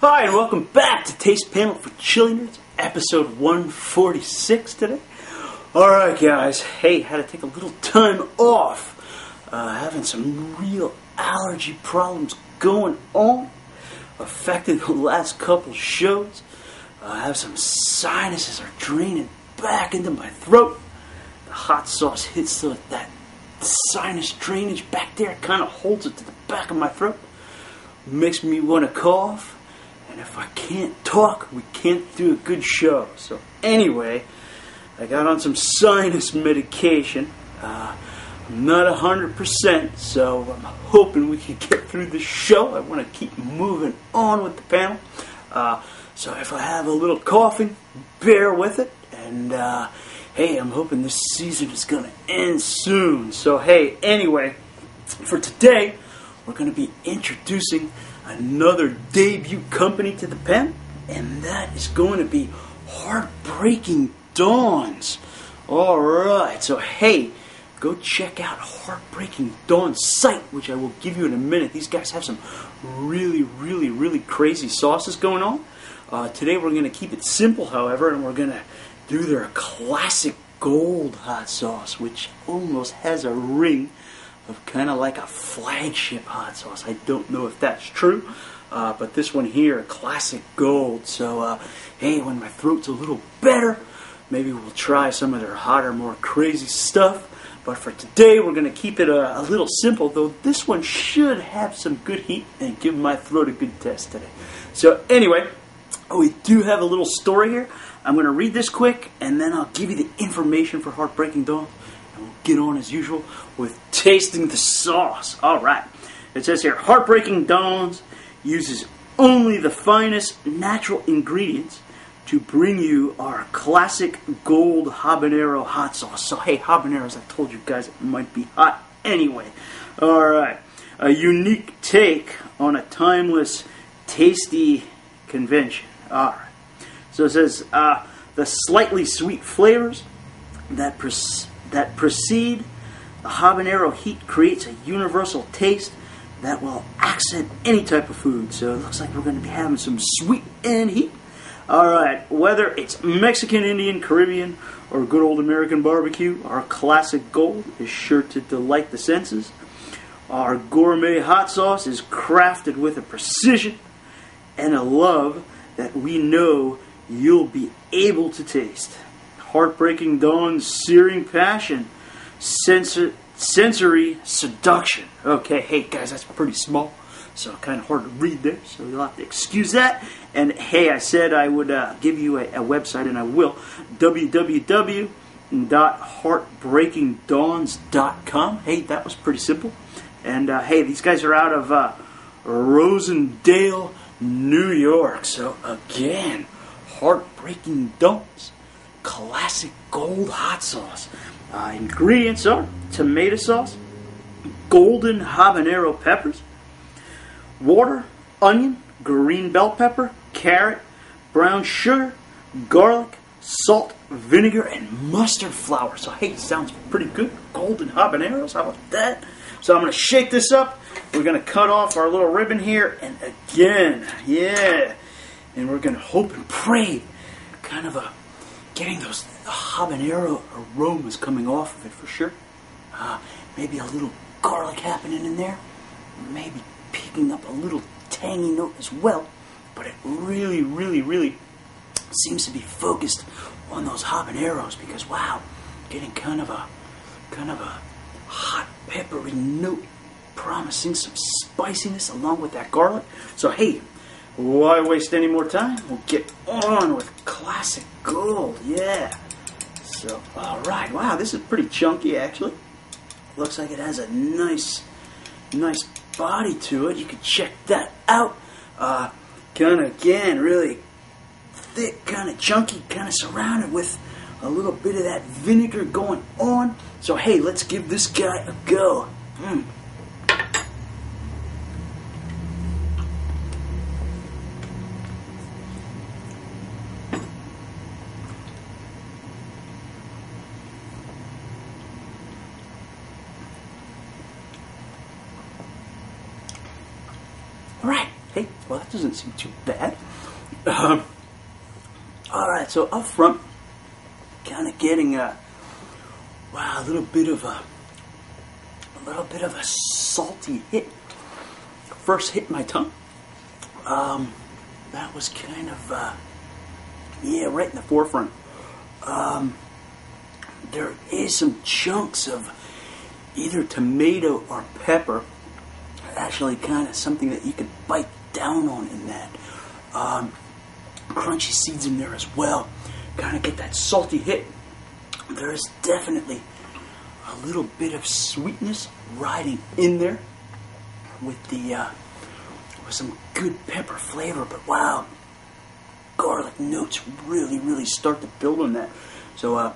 Hi, and welcome back to Taste Panel for Chili Nerds, episode 146 today. Alright guys, hey, had to take a little time off. Having some real allergy problems going on, affecting the last couple shows. I have some sinuses are draining back into my throat. The hot sauce hits that sinus drainage back there, kind of holds it to the back of my throat. Makes me want to cough. And if I can't talk, we can't do a good show. So anyway, I got on some sinus medication. I'm not 100%, so I'm hoping we can get through the show. I want to keep moving on with the panel. So if I have a little coughing, bear with it. And hey, I'm hoping this season is going to end soon. So hey, anyway, for today, we're going to be introducing another debut company to the pen, and that is going to be Heartbreaking Dawn's. Alright, so hey, go check out Heartbreaking Dawn's site, which I will give you in a minute. These guys have some really crazy sauces going on. Today we're going to keep it simple, however, and we're going to do their classic gold hot sauce, which almost has a ring of kind of like a flagship hot sauce. I don't know if that's true, but this one here, classic gold. So hey, when my throat's a little better, maybe we'll try some of their hotter, more crazy stuff. But for today, we're going to keep it a little simple, though this one should have some good heat and give my throat a good test today. So anyway, we do have a little story here. I'm going to read this quick, and then I'll give you the information for Heartbreaking Dawn. And we'll get on, as usual, with tasting the sauce. Alright, it says here, Heartbreaking Dawn's uses only the finest natural ingredients to bring you our classic gold habanero hot sauce. So hey, habaneros, I told you guys it might be hot anyway. Alright, a unique take on a timeless, tasty convention. Alright, so it says, the slightly sweet flavors that precede the habanero heat creates a universal taste that will accent any type of food. So it looks like we're going to be having some sweet and heat. Alright, whether it's Mexican, Indian, Caribbean, or good old American barbecue, our classic gold is sure to delight the senses. Our gourmet hot sauce is crafted with a precision and a love that we know you'll be able to taste. Heartbreaking Dawn's searing passion, sensory seduction. Okay, hey guys, that's pretty small, so kind of hard to read there, so you'll have to excuse that. And hey, I said I would give you a website, and I will. www.heartbreakingdawns.com. Hey, that was pretty simple. And hey, these guys are out of Rosendale, New York. So again, Heartbreaking Dawn's classic gold hot sauce. Ingredients are tomato sauce, golden habanero peppers, water, onion, green bell pepper, carrot, brown sugar, garlic, salt, vinegar, and mustard flour. So hey, sounds pretty good. Golden habaneros, how about that? So I'm going to shake this up. We're going to cut off our little ribbon here, and again, yeah, and we're going to hope and pray, kind of getting those habanero aromas coming off of it for sure. Maybe a little garlic happening in there. Maybe picking up a little tangy note as well. But it really seems to be focused on those habaneros because wow, getting kind of a hot peppery note, promising some spiciness along with that garlic. So hey, why waste any more time? We'll get on with classic gold, yeah. So, alright, wow, this is pretty chunky actually. Looks like it has a nice body to it. You can check that out. Kind of, again, really thick, kind of chunky, kind of surrounded with a little bit of that vinegar going on. So hey, let's give this guy a go. Alright, hey, Well, that doesn't seem too bad. All right, so up front, kind of getting a little bit of a salty hit. First hit my tongue. That was kind of right in the forefront. There is some chunks of either tomato or pepper. Actually, kind of something that you could bite down on in that. Crunchy seeds in there as well. Kind of get that salty hit. There is definitely a little bit of sweetness riding in there with some good pepper flavor. But wow, garlic notes really start to build on that. So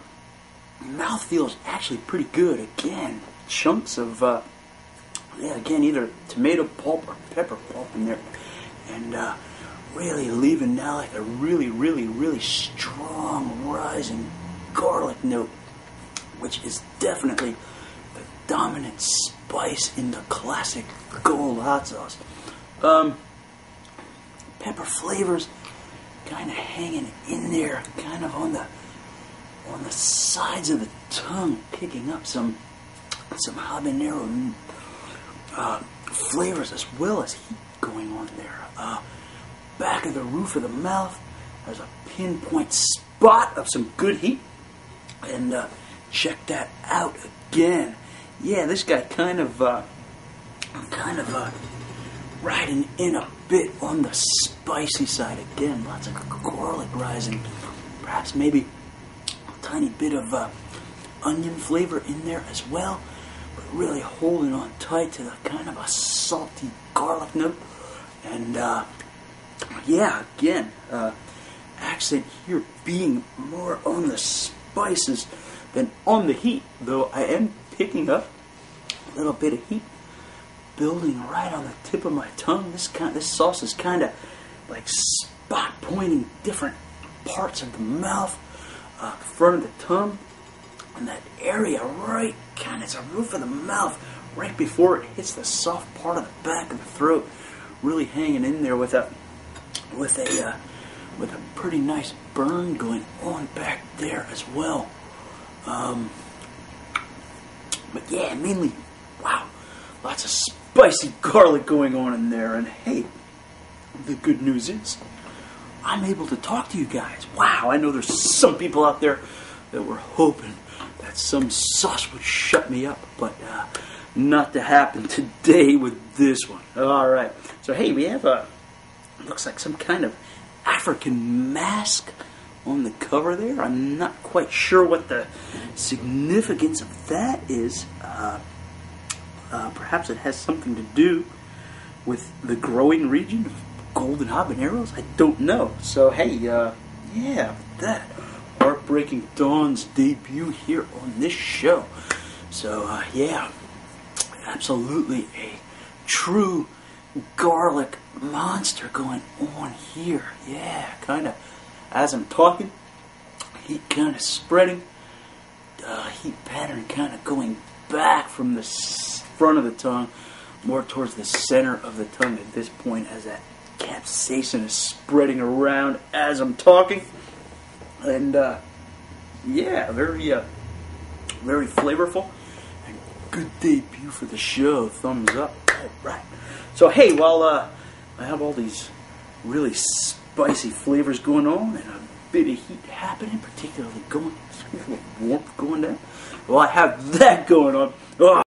mouthfeel is actually pretty good. Again, chunks of again, either tomato pulp or pepper pulp in there, and really leaving now like a really strong rising garlic note, which is definitely the dominant spice in the classic gold hot sauce. Pepper flavors kind of hanging in there, kind of on the sides of the tongue, picking up some habanero flavors as well as heat going on there. Back of the roof of the mouth, there's a pinpoint spot of some good heat, and check that out again. Yeah, this guy kind of riding in a bit on the spicy side again. Lots of garlic rising, perhaps maybe a tiny bit of onion flavor in there as well, but really holding on tight to the kind of a salty garlic note. And again, accent here being more on the spices than on the heat, though I am picking up a little bit of heat building right on the tip of my tongue. This sauce is kind of like spot pointing different parts of the mouth, front of the tongue, and that area right kind of, it's the roof of the mouth right before it hits the soft part of the back of the throat, really hanging in there with a pretty nice burn going on back there as well. But yeah, mainly, wow, lots of spicy garlic going on in there. And hey, the good news is I'm able to talk to you guys. Wow, I know there's some people out there that were hoping that some sauce would shut me up, but not to happen today with this one. All right, so hey, we have looks like some kind of African mask on the cover there. I'm not quite sure what the significance of that is. Perhaps it has something to do with the growing region of golden habaneros. I don't know. So hey, yeah, that Heartbreaking Dawn's debut here on this show. So yeah, absolutely a true garlic monster going on here. Yeah, kind of as I'm talking, heat kind of spreading, heat pattern kind of going back from the front of the tongue more towards the center of the tongue at this point, as that capsaicin is spreading around as I'm talking. And yeah, very flavorful and good debut for the show. Thumbs up. All right. So hey, while I have all these really spicy flavors going on and a bit of heat happening, particularly going, warmth going down, well, I have that going on. Oh,